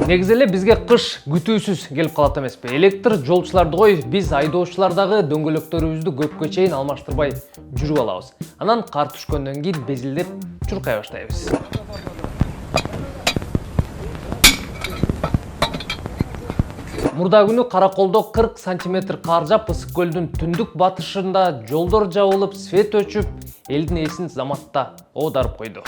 Негизи эле бизге кыш күтүүсүз келип калат эмеспи? Электр жолчуларды кой, биз айдоочулардагы дөңгөлөктөрүбүздү көпкө чейин алмаштырбай жүрүп алабыз. Анан кар түшкөндөн кийин безилдеп чуркай баштайбыз. Мурда күнү Караколдо 40 сантиметр кар жаап, Ысык көлдүн түндүк батышында жолдор жабылып, свет өчүп, элдин эсин заматта оодарып койду.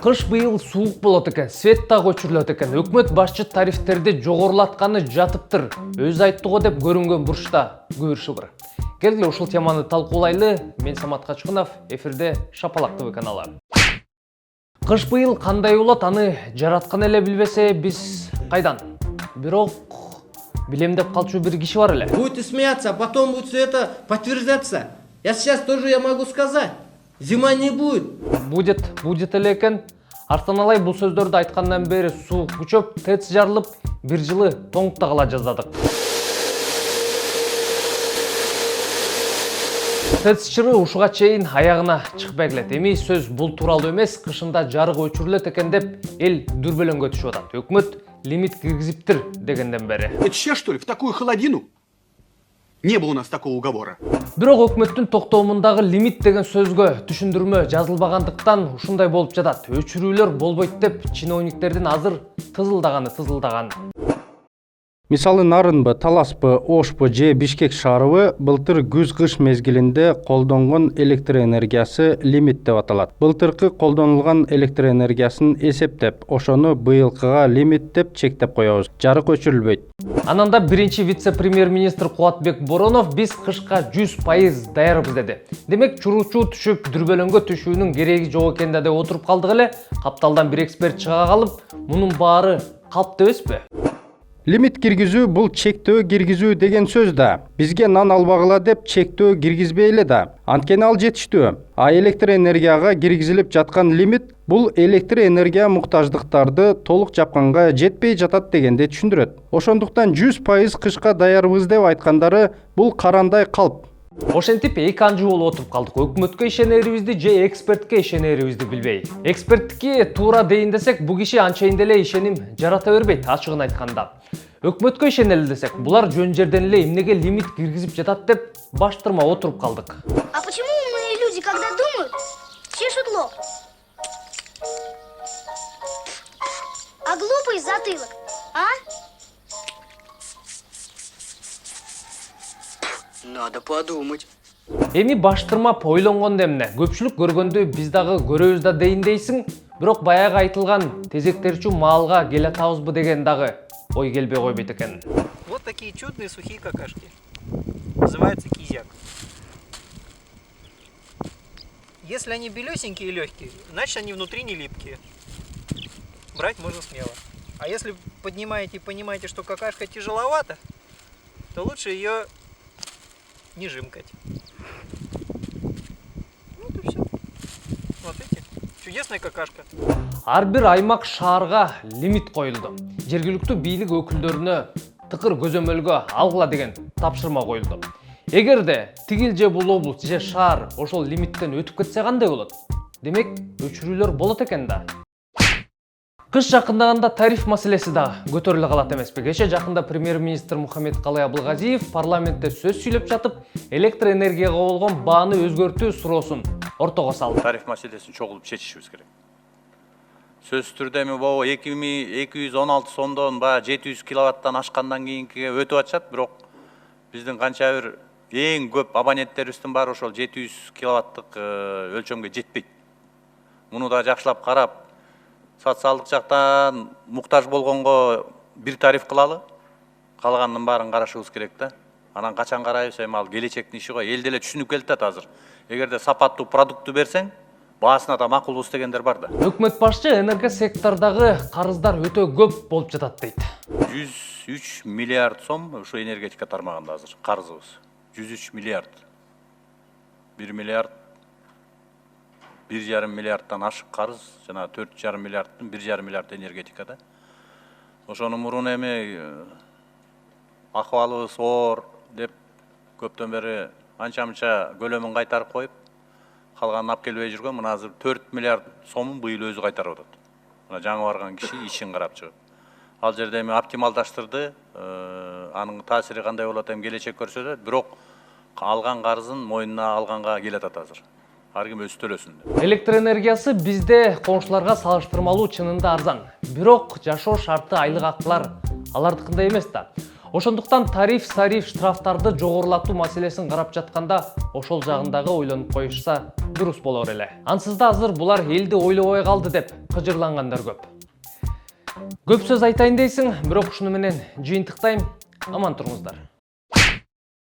Кыш быйыл суук болот экен, свет дагы өчүрүлөт экен. Өкмөт башчы тарифтерди жогорулатканы жатыптыр. Өзү айтты го деп көрүнгөн бурчта күбүрчү бар. Келгиле ушул теманы талкуулайлы. Мен Самат Качкынов, эфирде Шапалак ТВ каналы. Кыш быйыл кандай болот, аны жараткан эле билбесе, биз кайдан? Бирок билем деп калчу бир киши бар эле. Будете смеяться, а потом будет все это подтверждаться. Я сейчас тоже могу сказать. Зима не будет. Будет эле экен. Артаналай бул сөздөрдү айткандан бери суук күчөп, ТЭЦ жарылып, бир жылы тоңукта кала жаздадык. ТЭЦ чыры ушуга чейин аягына чыкпай келет. Эми сөз бул тууралуу эмес, кышында жарык өчүрүлөт экен деп эл дүрбөлөңгө түшүп атат. Өкмөт лимит киргизиптир дегенден бери. Это сейчас, что ли, в такую холодину? Не было у нас такого уговора. Бирок өкмөттүн токтомундагы лимит деген сөзгө түшүндүрмө жазылбагандыктан ушундай болуп жатат. Өчүрүүлөр болбойт деп чиновниктердин азыр тызылдаган. Мисалы Нарынбы, Таласпы, Ошпы же Бишкек шаарыбы былтыр күз-кыш мезгилинде колдонгон электр энергиясы лимит деп аталат. Былтыркы колдонулган электр энергиясын эсептеп, ошону быйылкыга лимит деп чектеп коебуз. Жарык өчүрүлбөйт. Ананда биринчи вице-премьер-министр Кубатбек Боронов биз кышка 100% даярбыз деди. Демек чуручу түшүп дүрбөлөңгө түшүүнүн кереги жок экенде деп отуруп калдык эле. Капталдан бир эксперт чыга калып, мунун баары калп эмеспи? Лимит киргизүү бул чектөө киргизүү деген сөз да. Бизге нан албагыла деп чектөө киргизбейли да. Анткени ал жетиштүү. А электр энергияга киргизилип жаткан лимит бул электр энергия муктаждыктарды толук жапканга жетпей жатат дегенди түшүндүрөт. Ошондуктан 100% кышка даярбыз деп айткандары бул карандай калп. Ошентип эки анжы болуп отуруп калдык. Өкмөткө ишенерибизди же экспертке ишенерибизди билбей. Эксперттики туура дейин десек, бул киши анчейин деле ишеним жарата бербейт, ачыгын айтканда. Өкмөткө ишенели десек, булар жөн жерден эле эмнеге лимит киргизип жатат деп баштырма отуруп калдык. А почему умные люди, когда думают, чешут лоб? А глупый затылок, а? Надо подумать. Эми баштырмап ойлонгондо эмне? Көпчүлүк көргөндү биз дагы көрөбүз да дейин дейсиң, бирок баягы айтылган тезектерчү маалга келе атабызбы деген дагы ой келбей койбойт экен. Вот такие чудные сухие какашки. Называются кизяк. Если они белесенькие и легкие, значит они внутри не липкие. Брать можно смело. А если поднимаете и понимаете, что какашка тяжеловата, то лучше ее не жимкать. Вот и все. Смотрите, чудесная какашка. Ар бир аймак шаарга лимит коюлду. Жергиликтүү бийлик өкүлдөрүнө тыкыр көзөмөлгө алгыла деген тапшырма коюлду. Эгерде тигил же бул облус же шаар ошол лимиттен өтүп кетсе кандай болот? Демек, өчүрүүлөр болот экен да. Кыш жакындаганда тариф маселеси да көтөрүлө калат эмеспи? Кече жакында премьер-министр Мухаммедкалый Абылгазиев парламентте сөз сүйлөп жатып, электр энергияга болгон бааны өзгөртүү суроосун ортого салды. Тариф маселесин чогулуп чечишибиз керек. Сөзсүз түрдө эми бул 2216 сомдон баягы 700 киловаттан ашкандан кийинкиге өтүп атышат, бирок биздин канча бир эң көп абоненттерибиздин баары ошол 700 киловаттык өлчөмгө жетпейт. Муну да жакшылап карап, социалдык жактан муктаж болгонго бир тариф кылалы, калганынын баарын карашыбыз керек да. Анан качан карайбыз, эми ал келечектин иши го. Эл деле түшүнүп келатат азыр. Эгерде сапаттуу продукту берсең, баасына да макулбуз дегендер бар да. Өкмөт башчы энерго сектордагы карыздар өтө көп болуп жатат дейт. 103 миллиард сом ушу энергетика тармагында азыр карызыбыз. 103 миллиард. 1 миллиард 1,5 миллиардтан ашык карыз, жана 4,5 миллиардтын 1,5 миллиард энергетикада. Ошону мурун эми акыбалыбыз оор деп көптөн бери анча мынча көлөмүн кайтарып коюп, калганын алып келбей жүргөн. Мына азыр 4 миллиард сомун быйыл өзү кайтарып атат. Мына жаңы барган киши ишин карап чыгып. Ал жерде эми оптималдаштырды. Анын таасири кандай болот эми келечек көрсөтөт. Бирок алган карызын мойнуна алганга келатат азыр. Ар ким өзү төлөсүн. Электр энергиясы бизде коңшуларга салыштырмалуу чынында арзан. Бирок жашоо шарты, айлык акылар алардыкындай эмес да. Ошондуктан тариф штрафтарды жогорулатуу маселесин карап жатканда ошол жагындагы ойлонуп коюшса дурус болор эле. Ансыз да азыр булар элди ойлобой калды деп кыжырлангандар көп. Көп сөз айтайын дейсиң, бирок ушуну менен жыйынтыктайм. Аман туруңуздар.